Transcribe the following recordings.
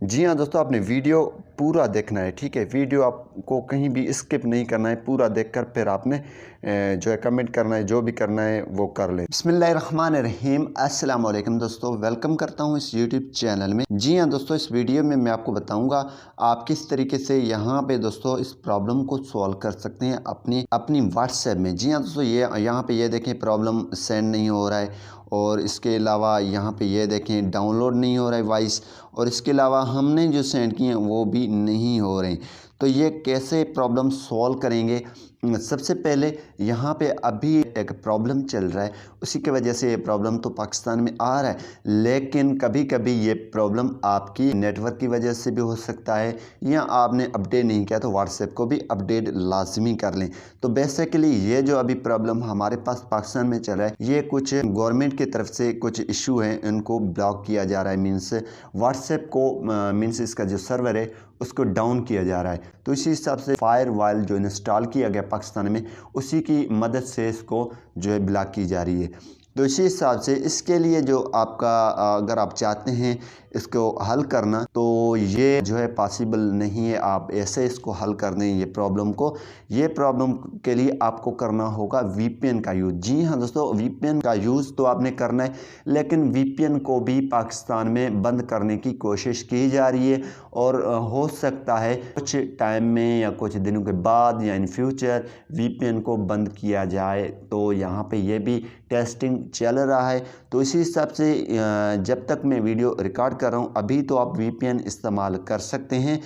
जी हाँ दोस्तों, आपने वीडियो पूरा देखना है, ठीक है। वीडियो आपको कहीं भी स्किप नहीं करना है, पूरा देखकर फिर आपने जो है कमेंट करना है, जो भी करना है वो कर लें। बिस्मिल्लाहिर्रहमानिर्रहीम, अस्सलाम वालेकुम दोस्तों, वेलकम करता हूँ इस यूट्यूब चैनल में। जी हाँ दोस्तों, इस वीडियो में मैं आपको बताऊँगा आप किस तरीके से यहाँ पे दोस्तों इस प्रॉब्लम को सॉल्व कर सकते हैं अपनी व्हाट्सएप में। जी हाँ दोस्तों, ये यहाँ पे ये देखें प्रॉब्लम सेंड नहीं हो रहा है, और इसके अलावा यहाँ पे ये देखें डाउनलोड नहीं हो रहा है वॉइस, और इसके अलावा हमने जो सेंड किए हैं वो भी नहीं हो रहे हैं। तो ये कैसे प्रॉब्लम सॉल्व करेंगे? सबसे पहले यहाँ पे अभी एक प्रॉब्लम चल रहा है, उसी की वजह से ये प्रॉब्लम तो पाकिस्तान में आ रहा है, लेकिन कभी कभी ये प्रॉब्लम आपकी नेटवर्क की वजह से भी हो सकता है, या आपने अपडेट नहीं किया तो व्हाट्सएप को भी अपडेट लाजमी कर लें। तो बेसिकली ये जो अभी प्रॉब्लम हमारे पास पाकिस्तान में चल रहा है, ये कुछ गवर्नमेंट की तरफ से कुछ इशू है, इनको ब्लॉक किया जा रहा है। मीन्स व्हाट्सएप को मीन्स इसका जो सर्वर है उसको डाउन किया जा रहा है। तो इसी हिसाब से फायरवॉल जो इंस्टॉल किया गया पाकिस्तान में, उसी की मदद से इसको जो है ब्लॉक की जा रही है। तो इसी हिसाब से इसके लिए जो आपका अगर आप चाहते हैं इसको हल करना, तो ये जो है पॉसिबल नहीं है आप ऐसे इसको हल कर दें ये प्रॉब्लम को। ये प्रॉब्लम के लिए आपको करना होगा वीपीएन का यूज़। जी हाँ दोस्तों, वीपीएन का यूज़ तो आपने करना है, लेकिन वीपीएन को भी पाकिस्तान में बंद करने की कोशिश की जा रही है, और हो सकता है कुछ टाइम में या कुछ दिनों के बाद या इन फ्यूचर वीपीएन को बंद किया जाए। तो यहाँ पे ये भी टेस्टिंग चल रहा है। तो इसी हिसाब से जब तक मैं वीडियो रिकॉर्ड कर रहा हूँ अभी तो आप वीपीएन इस्तेमाल कर सकते हैं,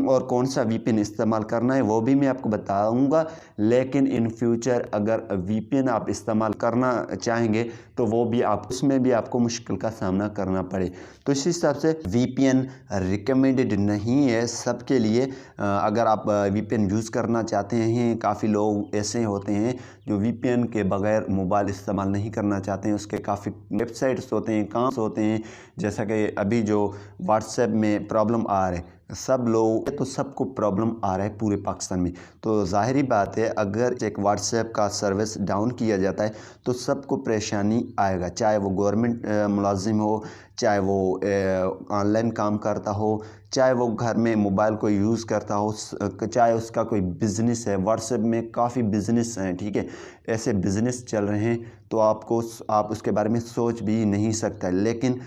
और कौन सा वीपीएन इस्तेमाल करना है वो भी मैं आपको बताऊंगा। लेकिन इन फ्यूचर अगर वीपीएन आप इस्तेमाल करना चाहेंगे तो वो भी उसमें भी आपको मुश्किल का सामना करना पड़े। तो इस हिसाब से वीपीएन रिकमेंडेड नहीं है सबके लिए। अगर आप वीपीएन यूज़ करना चाहते हैं, काफ़ी लोग ऐसे होते हैं जो वीपीएन के बगैर मोबाइल इस्तेमाल नहीं करना चाहते हैं, उसके काफ़ी वेबसाइट्स होते हैं, काम होते हैं, जैसा कि अभी जो व्हाट्सएप में प्रॉब्लम आ रहे हैं सब लोग, तो सबको प्रॉब्लम आ रहा है पूरे पाकिस्तान में। तो ज़ाहिरी बात है अगर एक व्हाट्सएप का सर्विस डाउन किया जाता है तो सबको परेशानी आएगा, चाहे वो गवर्नमेंट मुलाजिम हो, चाहे वो ऑनलाइन काम करता हो, चाहे वो घर में मोबाइल को यूज़ करता हो, चाहे उसका कोई बिज़नेस है। व्हाट्सएप में काफ़ी बिज़नेस हैं, ठीक है, ऐसे बिज़नेस चल रहे हैं तो आप उसके बारे में सोच भी नहीं सकता। लेकिन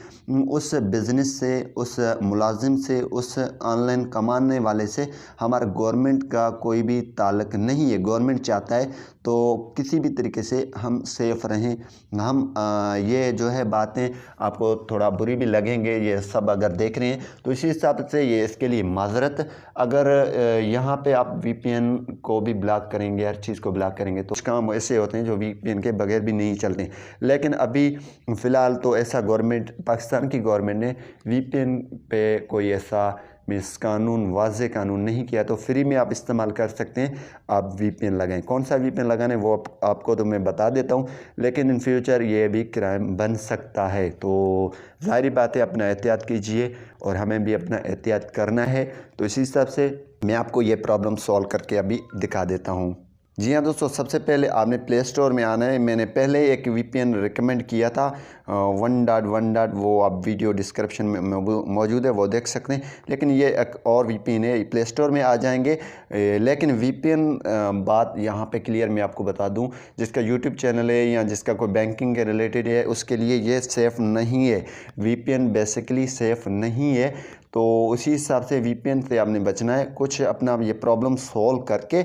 उस बिज़नेस से, उस मुलाजिम से, उस ऑनलाइन कमाने वाले से हमारा गवर्नमेंट का कोई भी ताल्लुक़ नहीं है। गवर्नमेंट चाहता है तो किसी भी तरीके से हम सेफ़ रहें। हम ये जो है बातें आपको थोड़ा बुरी भी लगेंगे, ये सब अगर देख रहे हैं तो इसी हिसाब से ये इसके लिए माज़रत। अगर यहाँ पे आप वीपीएन को भी ब्लॉक करेंगे, हर चीज़ को ब्लॉक करेंगे, तो कुछ काम ऐसे होते हैं जो वीपीएन के बगैर भी नहीं चलते। लेकिन अभी फ़िलहाल तो ऐसा पाकिस्तान की गवर्नमेंट ने वीपीएन पे कोई ऐसा मीन्स कानून, वाज़े कानून नहीं किया, तो फ्री में आप इस्तेमाल कर सकते हैं। आप वीपीएन लगाएं। कौन सा वीपीएन लगाना है वो आपको तो मैं बता देता हूँ, लेकिन इन फ्यूचर ये भी क्राइम बन सकता है। तो ज़ाहिर बात है अपना एहतियात कीजिए, और हमें भी अपना एहतियात करना है। तो इसी हिसाब से मैं आपको ये प्रॉब्लम सॉल्व करके अभी दिखा देता हूँ। जी हाँ दोस्तों, सबसे पहले आपने प्ले स्टोर में आना है। मैंने पहले एक वीपीएन रिकमेंड किया था 1.1. वो आप वीडियो डिस्क्रिप्शन में मौजूद है, वो देख सकते हैं। लेकिन ये एक और वीपीएन है, प्ले स्टोर में आ जाएंगे। लेकिन वीपीएन बात यहाँ पे क्लियर मैं आपको बता दूँ, जिसका यूट्यूब चैनल है या जिसका कोई बैंकिंग के रिलेटेड है उसके लिए ये सेफ़ नहीं है। वीपीएन बेसिकली सेफ़ नहीं है। तो उसी हिसाब से वीपीएन से आपने बचना है। कुछ अपना ये प्रॉब्लम सॉल्व करके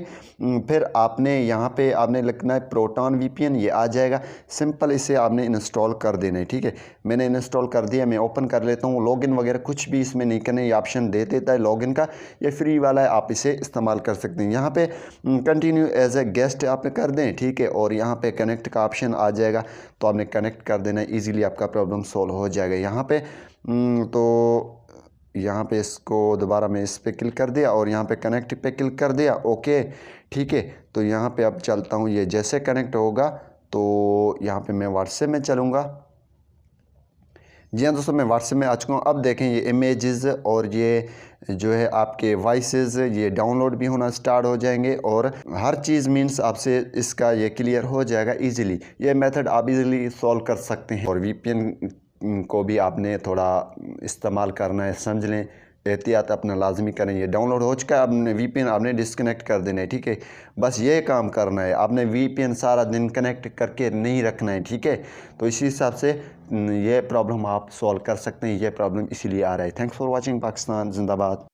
फिर आपने यहाँ पे आपने लिखना है प्रोटॉन वीपीएन, ये आ जाएगा। सिंपल इसे आपने इंस्टॉल कर देना है, ठीक है। मैंने इंस्टॉल कर दिया, मैं ओपन कर लेता हूँ। लॉगिन वगैरह कुछ भी इसमें नहीं करना, ये ऑप्शन दे देता है लॉगिन का, ये फ्री वाला है, आप इसे इस्तेमाल कर सकते हैं। यहाँ पे कंटिन्यू एज ए गेस्ट आप कर दें, ठीक है, और यहाँ पे कनेक्ट का ऑप्शन आ जाएगा, तो आपने कनेक्ट कर देना है। ईज़िली आपका प्रॉब्लम सॉल्व हो जाएगा। यहाँ पे तो यहाँ पे इसको दोबारा मैं इस पर क्लिक कर दिया और यहाँ पे कनेक्ट पे क्लिक कर दिया, ओके, ठीक है। तो यहाँ पे अब चलता हूँ, ये जैसे कनेक्ट होगा तो यहाँ पे मैं व्हाट्सएप में चलूँगा। जी हाँ दोस्तों, मैं व्हाट्सएप में आ चुका हूँ। अब देखें ये इमेजेस और ये जो है आपके वॉइसेस ये डाउनलोड भी होना स्टार्ट हो जाएंगे, और हर चीज़ मीन्स आपसे इसका ये क्लियर हो जाएगा इजीली। ये मेथड आप इजीली सॉल्व कर सकते हैं। और वीपीएन को भी आपने थोड़ा इस्तेमाल करना है, समझ लें, एहतियात अपना लाजमी करें। ये डाउनलोड हो चुका है, आपने VPN आपने डिस्कनेक्ट कर देना है, ठीक है। बस ये काम करना है, आपने VPN सारा दिन कनेक्ट करके नहीं रखना है, ठीक है। तो इसी हिसाब से ये प्रॉब्लम आप सॉल्व कर सकते हैं। ये प्रॉब्लम इसीलिए आ रहा है। Thanks for watching. पाकिस्तान जिंदाबाद।